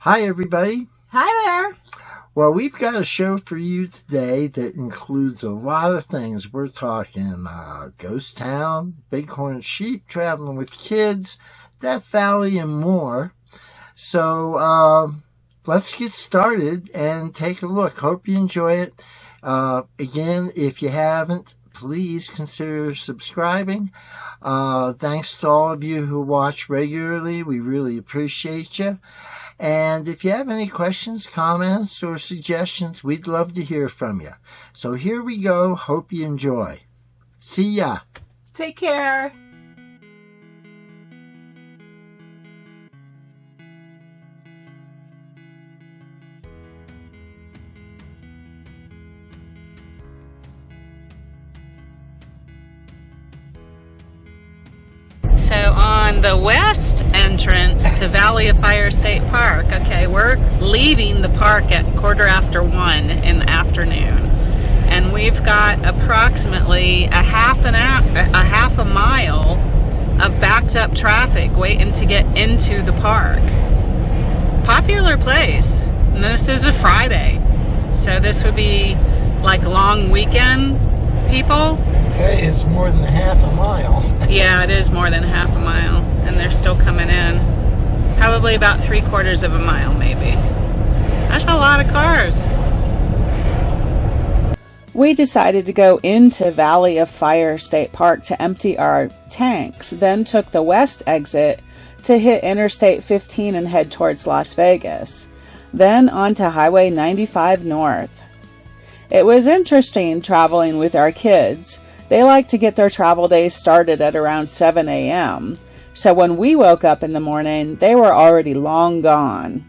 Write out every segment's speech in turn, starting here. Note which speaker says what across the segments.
Speaker 1: Hi, everybody.
Speaker 2: Hi there.
Speaker 1: Well, we've got a show for you today that includes a lot of things. We're talking Ghost Town, Bighorn sheep, traveling with kids, Death Valley, and more. So let's get started and take a look. Hope you enjoy it. Again, if you haven't, please consider subscribing. Thanks to all of you who watch regularly. We really appreciate you. And if you have any questions, comments, or suggestions, we'd love to hear from you. So here we go. Hope you enjoy. See ya.
Speaker 2: Take care.
Speaker 3: So on the west entrance to Valley of Fire State Park, okay, we're leaving the park at 1:15 in the afternoon. And we've got approximately a half a mile of backed up traffic waiting to get into the park. Popular place. And this is a Friday. So this would be like long weekend people.
Speaker 1: Okay, it's more than half a mile.
Speaker 3: Yeah, it is more than half a mile, and they're still coming in. Probably about 3/4 of a mile, maybe. That's a lot of cars.
Speaker 2: We decided to go into Valley of Fire State Park to empty our tanks, then took the west exit to hit Interstate 15 and head towards Las Vegas, then onto Highway 95 North. It was interesting traveling with our kids. They like to get their travel days started at around 7 a.m. So when we woke up in the morning, they were already long gone.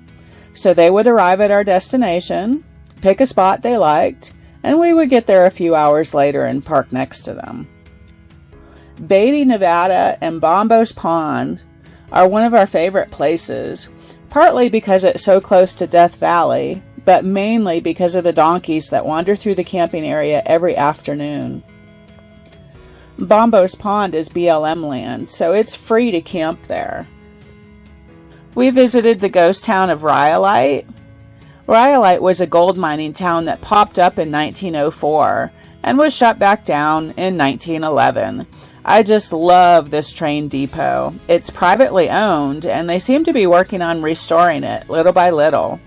Speaker 2: So they would arrive at our destination, pick a spot they liked, and we would get there a few hours later and park next to them. Beatty, Nevada and Bombo's Pond are one of our favorite places, partly because it's so close to Death Valley, but mainly because of the donkeys that wander through the camping area every afternoon. Bombo's Pond is BLM land, so it's free to camp there. We visited the ghost town of Rhyolite. Rhyolite was a gold mining town that popped up in 1904 and was shut back down in 1911. I just love this train depot. It's privately owned, and they seem to be working on restoring it little by little.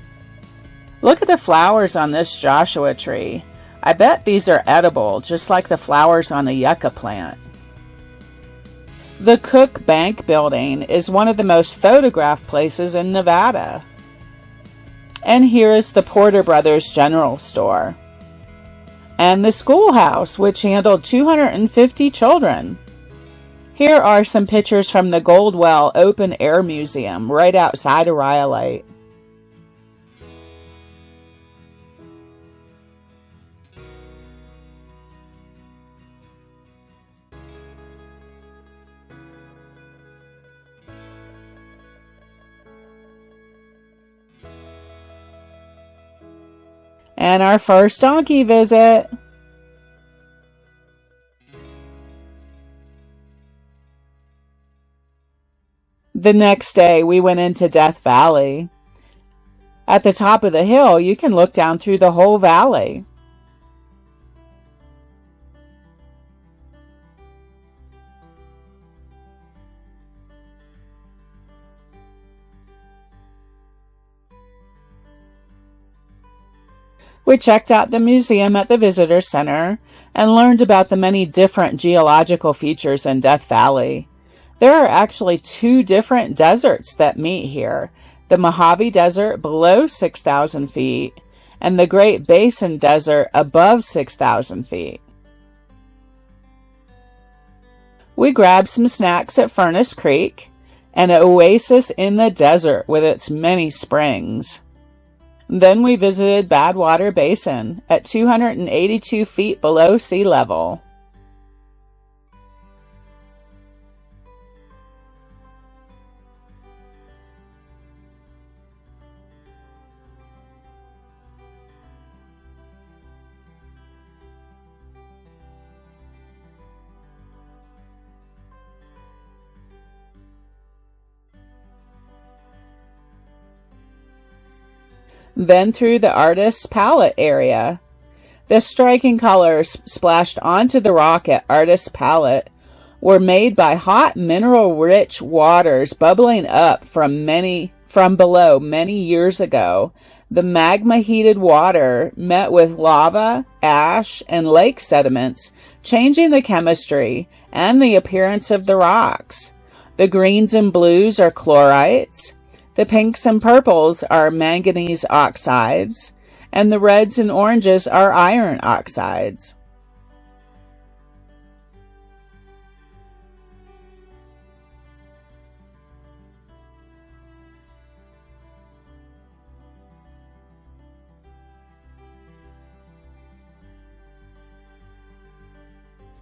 Speaker 2: Look at the flowers on this Joshua tree. I bet these are edible, just like the flowers on a yucca plant. The Cook Bank building is one of the most photographed places in Nevada. And here is the Porter Brothers General Store. And the schoolhouse, which handled 250 children. Here are some pictures from the Goldwell Open Air Museum right outside of Rhyolite. And our first donkey visit. The next day, we went into Death Valley. At the top of the hill, you can look down through the whole valley. We checked out the museum at the visitor center and learned about the many different geological features in Death Valley. There are actually 2 different deserts that meet here, the Mojave Desert below 6,000 feet and the Great Basin Desert above 6,000 feet. We grabbed some snacks at Furnace Creek, an oasis in the desert with its many springs. Then we visited Badwater Basin at 282 feet below sea level. then through the artist's palette area. The striking colors splashed onto the rock at Artist's Palette were made by hot mineral-rich waters bubbling up from below many years ago. The magma-heated water met with lava, ash, and lake sediments, changing the chemistry and the appearance of the rocks. The greens and blues are chlorites, the pinks and purples are manganese oxides, and the reds and oranges are iron oxides.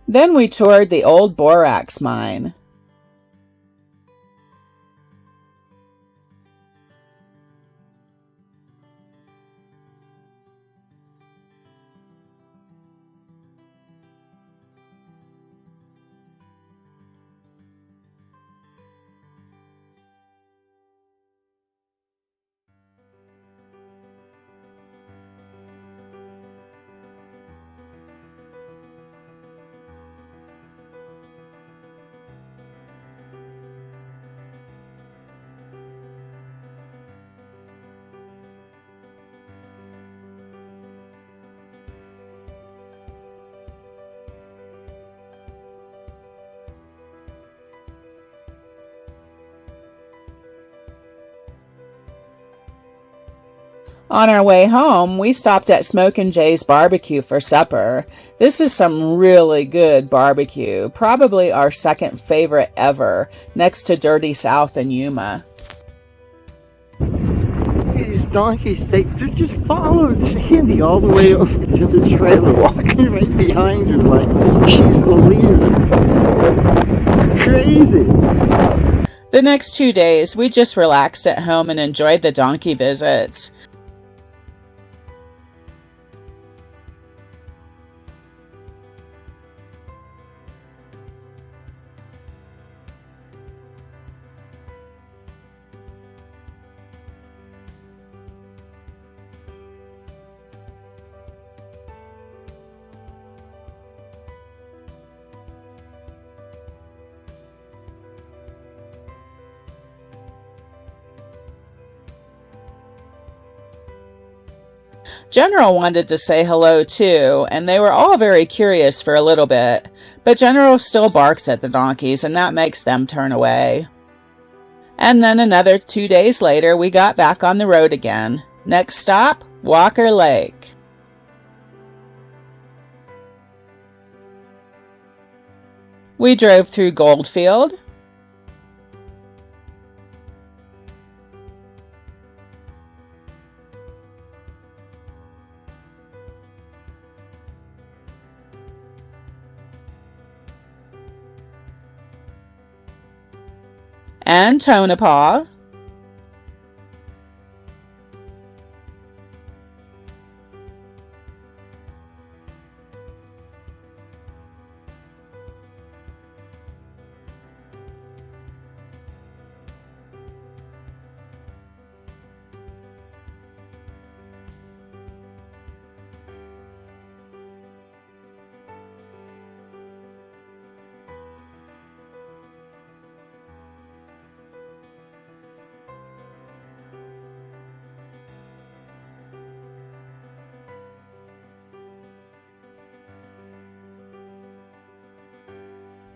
Speaker 2: Then we toured the old borax mine. On our way home, we stopped at Smokin' Jay's Barbecue for supper. This is some really good barbecue, probably our second favorite ever, next to Dirty South and Yuma.
Speaker 1: These donkeys, they're just following Sandy all the way over to the trailer, walking right behind her like she's the leader. Crazy.
Speaker 2: The next 2 days, we just relaxed at home and enjoyed the donkey visits. General wanted to say hello too, and they were all very curious for a little bit, but General still barks at the donkeys, and that makes them turn away. And then another 2 days later, we got back on the road again. Next stop, Walker Lake. We drove through Goldfield, and Tonopah,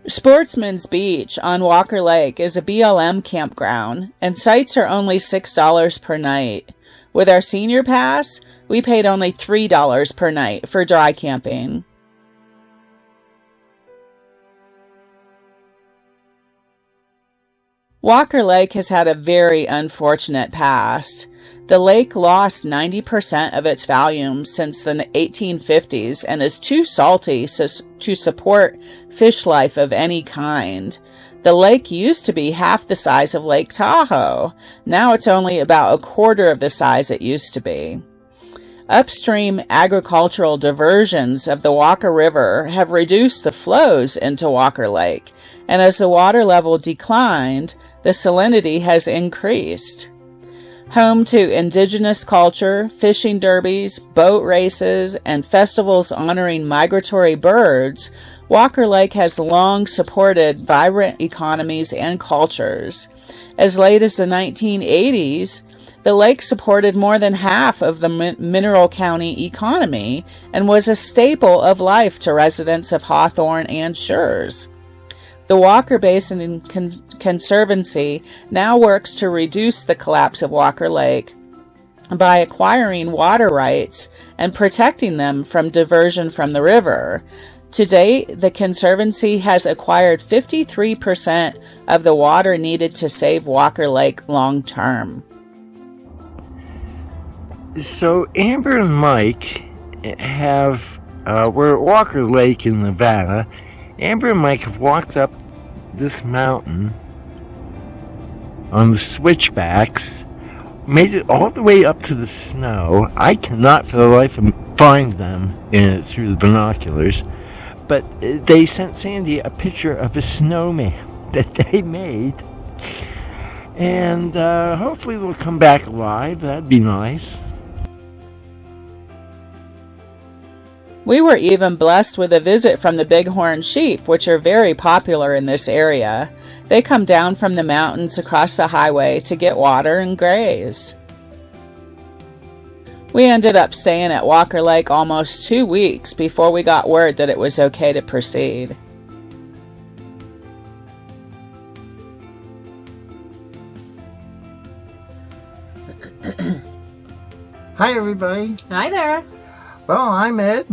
Speaker 2: Sportsman's Beach on Walker Lake is a BLM campground, and sites are only $6 per night. With our senior pass, we paid only $3 per night for dry camping. Walker Lake has had a very unfortunate past. The lake lost 90% of its volume since the 1850s and is too salty to support fish life of any kind. The lake used to be half the size of Lake Tahoe. Now it's only about a quarter of the size it used to be. Upstream agricultural diversions of the Walker River have reduced the flows into Walker Lake, and as the water level declined, the salinity has increased. Home to indigenous culture, fishing derbies, boat races, and festivals honoring migratory birds, Walker Lake has long supported vibrant economies and cultures. As late as the 1980s, the lake supported more than half of the Mineral County economy and was a staple of life to residents of Hawthorne and Schurz. The Walker Basin Conservancy now works to reduce the collapse of Walker Lake by acquiring water rights and protecting them from diversion from the river. To date, the Conservancy has acquired 53% of the water needed to save Walker Lake long term.
Speaker 1: So Amber and Mike we're at Walker Lake in Nevada. Amber and Mike have walked up this mountain on the switchbacks, made it all the way up to the snow. I cannot for the life of me find them through the binoculars, but they sent Sandy a picture of a snowman that they made, and hopefully they'll come back alive. That'd be nice.
Speaker 2: We were even blessed with a visit from the Bighorn sheep, which are very popular in this area. They come down from the mountains across the highway to get water and graze. We ended up staying at Walker Lake almost 2 weeks before we got word that it was okay to proceed.
Speaker 1: Hi, everybody.
Speaker 3: Hi there.
Speaker 1: Well, I'm Ed.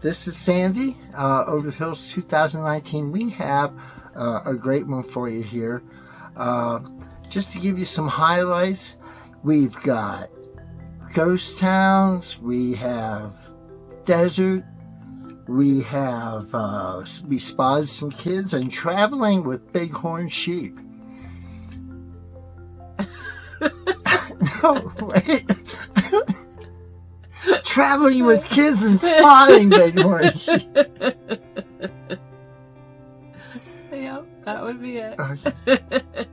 Speaker 1: This is Sandy. Over the Hills 2019. We have a great one for you here. Just to give you some highlights, we've got ghost towns, we have desert, we spotted some kids, and traveling with Bighorn sheep. No, wait. Traveling with kids and spotting Bighorn sheep.
Speaker 3: Yep, that would be it.
Speaker 1: Okay.